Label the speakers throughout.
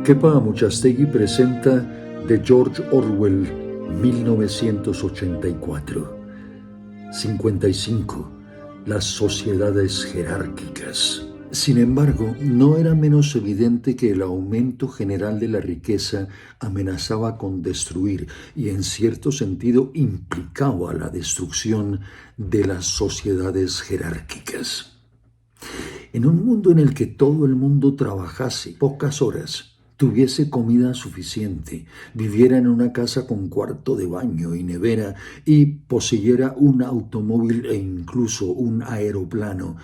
Speaker 1: Kepa Amuchastegui presenta de George Orwell, 1984. 55. Las sociedades jerárquicas. Sin embargo, no era menos evidente que el aumento general de la riqueza amenazaba con destruir y en cierto sentido implicaba la destrucción de las sociedades jerárquicas. En un mundo en el que todo el mundo trabajase pocas horas, tuviese comida suficiente, viviera en una casa con cuarto de baño y nevera y poseyera un automóvil e incluso un aeroplano,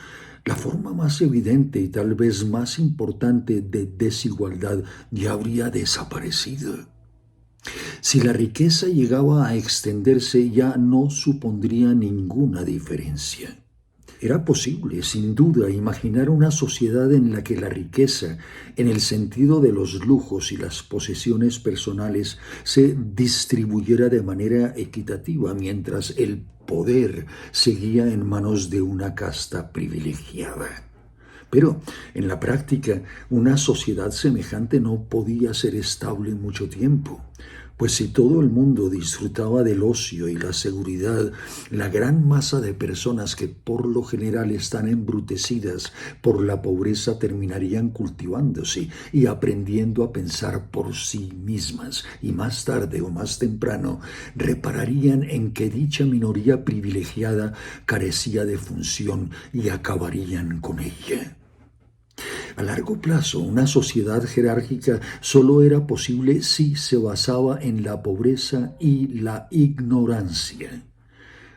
Speaker 1: la forma más evidente y tal vez más importante de desigualdad ya habría desaparecido. Si la riqueza llegaba a extenderse, ya no supondría ninguna diferencia. Era posible, sin duda, imaginar una sociedad en la que la riqueza, en el sentido de los lujos y las posesiones personales, se distribuyera de manera equitativa, mientras el poder seguía en manos de una casta privilegiada. Pero, en la práctica, una sociedad semejante no podía ser estable mucho tiempo, pues si todo el mundo disfrutaba del ocio y la seguridad, la gran masa de personas que por lo general están embrutecidas por la pobreza terminarían cultivándose y aprendiendo a pensar por sí mismas, y más tarde o más temprano repararían en que dicha minoría privilegiada carecía de función y acabarían con ella. A largo plazo, una sociedad jerárquica solo era posible si se basaba en la pobreza y la ignorancia.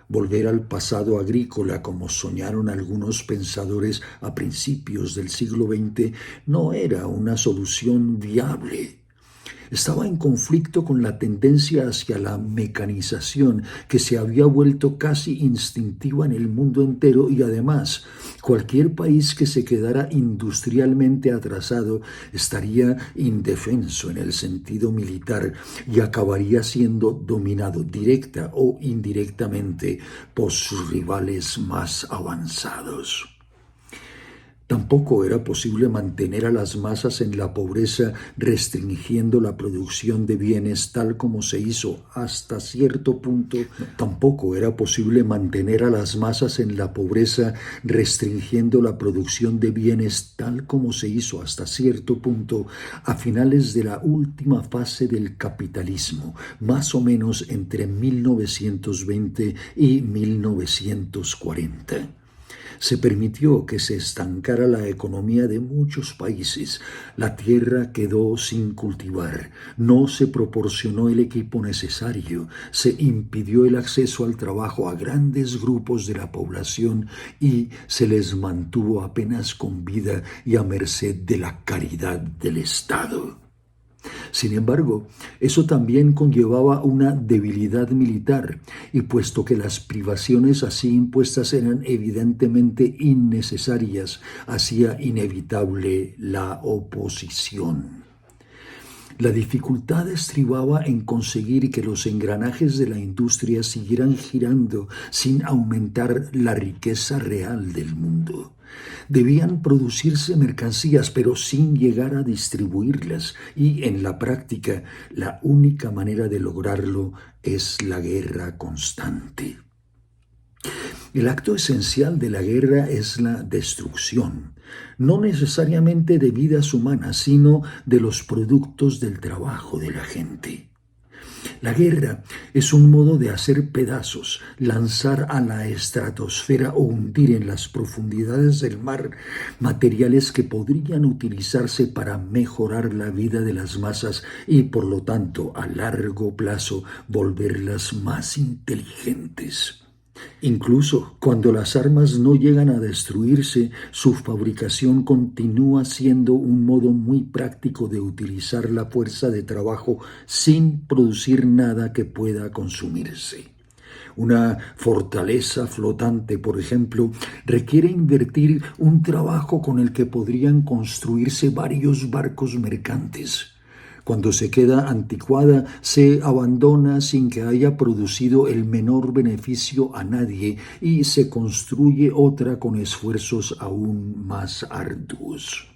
Speaker 1: Volver al pasado agrícola, como soñaron algunos pensadores a principios del siglo XX, no era una solución viable. Estaba en conflicto con la tendencia hacia la mecanización que se había vuelto casi instintiva en el mundo entero, y además cualquier país que se quedara industrialmente atrasado estaría indefenso en el sentido militar y acabaría siendo dominado directa o indirectamente por sus rivales más avanzados. Tampoco era posible mantener a las masas en la pobreza restringiendo la producción de bienes tal como se hizo hasta cierto punto. Tampoco era posible mantener a las masas en la pobreza restringiendo la producción de bienes tal como se hizo hasta cierto punto a finales de la última fase del capitalismo, más o menos entre 1920 y 1940. Se permitió que se estancara la economía de muchos países. La tierra quedó sin cultivar. No se proporcionó el equipo necesario. Se impidió el acceso al trabajo a grandes grupos de la población y se les mantuvo apenas con vida y a merced de la caridad del Estado. Sin embargo, eso también conllevaba una debilidad militar, y puesto que las privaciones así impuestas eran evidentemente innecesarias, hacía inevitable la oposición. La dificultad estribaba en conseguir que los engranajes de la industria siguieran girando sin aumentar la riqueza real del mundo. Debían producirse mercancías, pero sin llegar a distribuirlas, y en la práctica la única manera de lograrlo es la guerra constante. El acto esencial de la guerra es la destrucción, no necesariamente de vidas humanas, sino de los productos del trabajo de la gente. La guerra es un modo de hacer pedazos, lanzar a la estratosfera o hundir en las profundidades del mar materiales que podrían utilizarse para mejorar la vida de las masas y, por lo tanto, a largo plazo, volverlas más inteligentes. Incluso cuando las armas no llegan a destruirse, su fabricación continúa siendo un modo muy práctico de utilizar la fuerza de trabajo sin producir nada que pueda consumirse. Una fortaleza flotante, por ejemplo, requiere invertir un trabajo con el que podrían construirse varios barcos mercantes. Cuando se queda anticuada, se abandona sin que haya producido el menor beneficio a nadie y se construye otra con esfuerzos aún más arduos.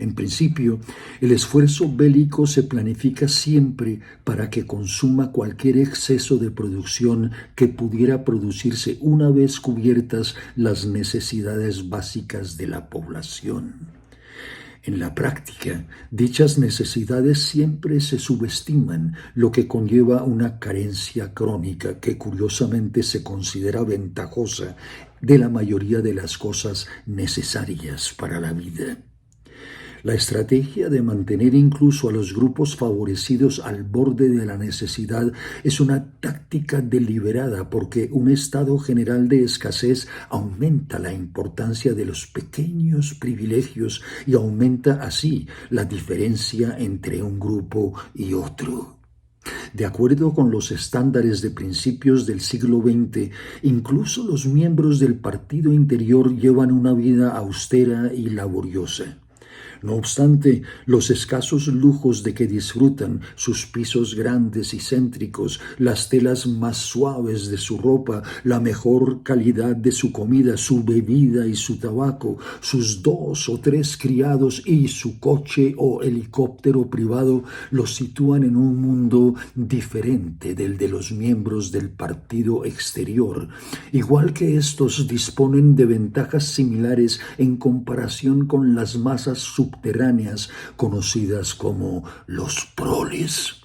Speaker 1: En principio, el esfuerzo bélico se planifica siempre para que consuma cualquier exceso de producción que pudiera producirse una vez cubiertas las necesidades básicas de la población. En la práctica, dichas necesidades siempre se subestiman, lo que conlleva una carencia crónica que curiosamente se considera ventajosa de la mayoría de las cosas necesarias para la vida. La estrategia de mantener incluso a los grupos favorecidos al borde de la necesidad es una táctica deliberada porque un estado general de escasez aumenta la importancia de los pequeños privilegios y aumenta así la diferencia entre un grupo y otro. De acuerdo con los estándares de principios del siglo XX, incluso los miembros del partido interior llevan una vida austera y laboriosa. No obstante, los escasos lujos de que disfrutan, sus pisos grandes y céntricos, las telas más suaves de su ropa, la mejor calidad de su comida, su bebida y su tabaco, sus 2 o 3 criados y su coche o helicóptero privado, los sitúan en un mundo diferente del de los miembros del partido exterior. Igual que estos disponen de ventajas similares en comparación con las masas subterráneas conocidas como los proles.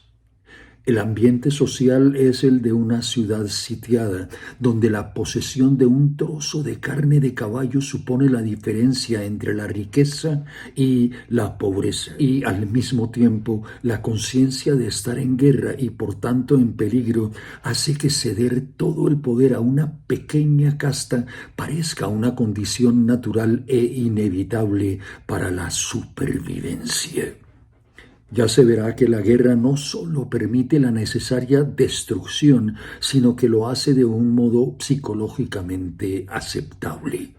Speaker 1: El ambiente social es el de una ciudad sitiada, donde la posesión de un trozo de carne de caballo supone la diferencia entre la riqueza y la pobreza, y al mismo tiempo la conciencia de estar en guerra y por tanto en peligro hace que ceder todo el poder a una pequeña casta parezca una condición natural e inevitable para la supervivencia. Ya se verá que la guerra no solo permite la necesaria destrucción, sino que lo hace de un modo psicológicamente aceptable.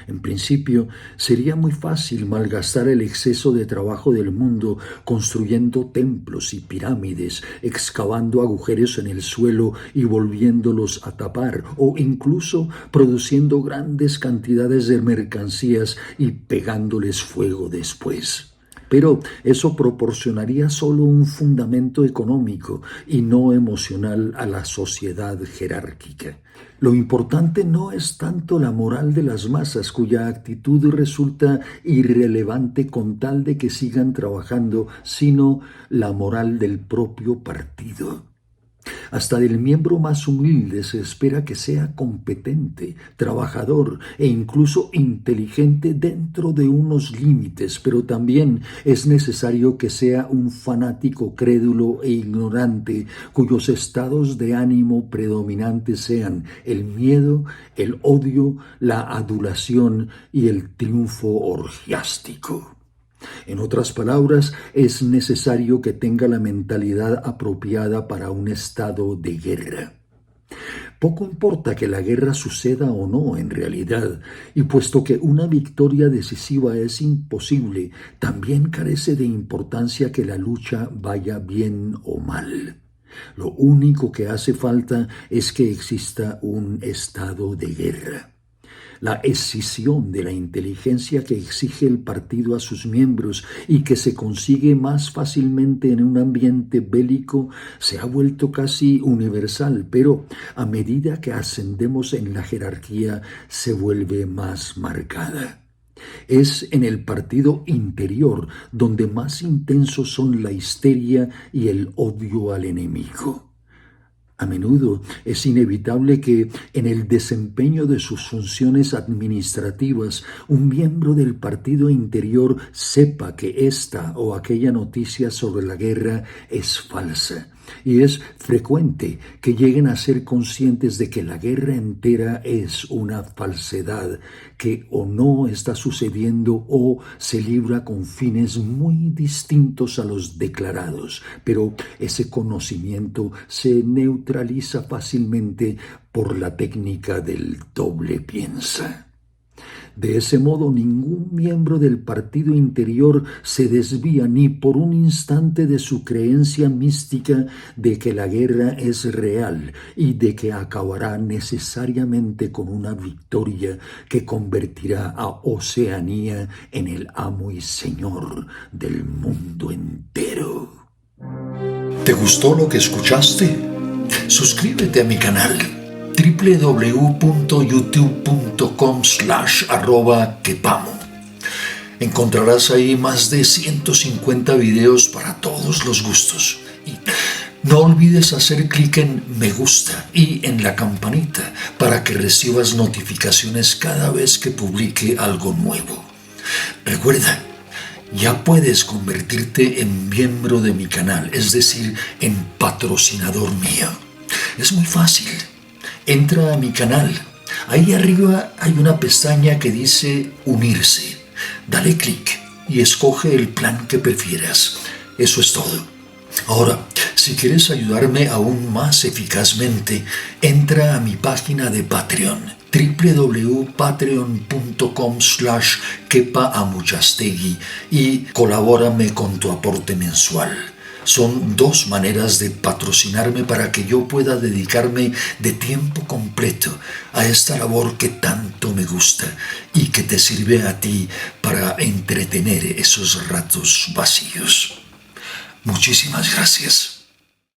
Speaker 1: En principio, sería muy fácil malgastar el exceso de trabajo del mundo construyendo templos y pirámides, excavando agujeros en el suelo y volviéndolos a tapar, o incluso produciendo grandes cantidades de mercancías y pegándoles fuego después. Pero eso proporcionaría solo un fundamento económico y no emocional a la sociedad jerárquica. Lo importante no es tanto la moral de las masas, cuya actitud resulta irrelevante con tal de que sigan trabajando, sino la moral del propio partido. Hasta del miembro más humilde se espera que sea competente, trabajador e incluso inteligente dentro de unos límites, pero también es necesario que sea un fanático crédulo e ignorante, cuyos estados de ánimo predominantes sean el miedo, el odio, la adulación y el triunfo orgiástico. En otras palabras, es necesario que tenga la mentalidad apropiada para un estado de guerra. Poco importa que la guerra suceda o no en realidad, y puesto que una victoria decisiva es imposible, también carece de importancia que la lucha vaya bien o mal. Lo único que hace falta es que exista un estado de guerra. La escisión de la inteligencia que exige el partido a sus miembros y que se consigue más fácilmente en un ambiente bélico se ha vuelto casi universal, pero a medida que ascendemos en la jerarquía se vuelve más marcada. Es en el partido interior donde más intensos son la histeria y el odio al enemigo. A menudo es inevitable que en el desempeño de sus funciones administrativas un miembro del partido interior sepa que esta o aquella noticia sobre la guerra es falsa. Y es frecuente que lleguen a ser conscientes de que la guerra entera es una falsedad, que o no está sucediendo o se libra con fines muy distintos a los declarados, pero ese conocimiento se neutraliza fácilmente por la técnica del doble piensa. De ese modo, ningún miembro del partido interior se desvía ni por un instante de su creencia mística de que la guerra es real y de que acabará necesariamente con una victoria que convertirá a Oceanía en el amo y señor del mundo entero. ¿Te gustó lo que escuchaste? Suscríbete a mi canal www.youtube.com/@quepamo. Encontrarás ahí más de 150 videos para todos los gustos. Y no olvides hacer clic en me gusta y en la campanita para que recibas notificaciones cada vez que publique algo nuevo. Recuerda, ya puedes convertirte en miembro de mi canal, es decir, en patrocinador mío. Es muy fácil. Entra a mi canal. Ahí arriba hay una pestaña que dice unirse. Dale clic y escoge el plan que prefieras. Eso es todo. Ahora, si quieres ayudarme aún más eficazmente, entra a mi página de Patreon, www.patreon.com/quepaamuchastegui y colabórame con tu aporte mensual. Son 2 maneras de patrocinarme para que yo pueda dedicarme de tiempo completo a esta labor que tanto me gusta y que te sirve a ti para entretener esos ratos vacíos. Muchísimas gracias.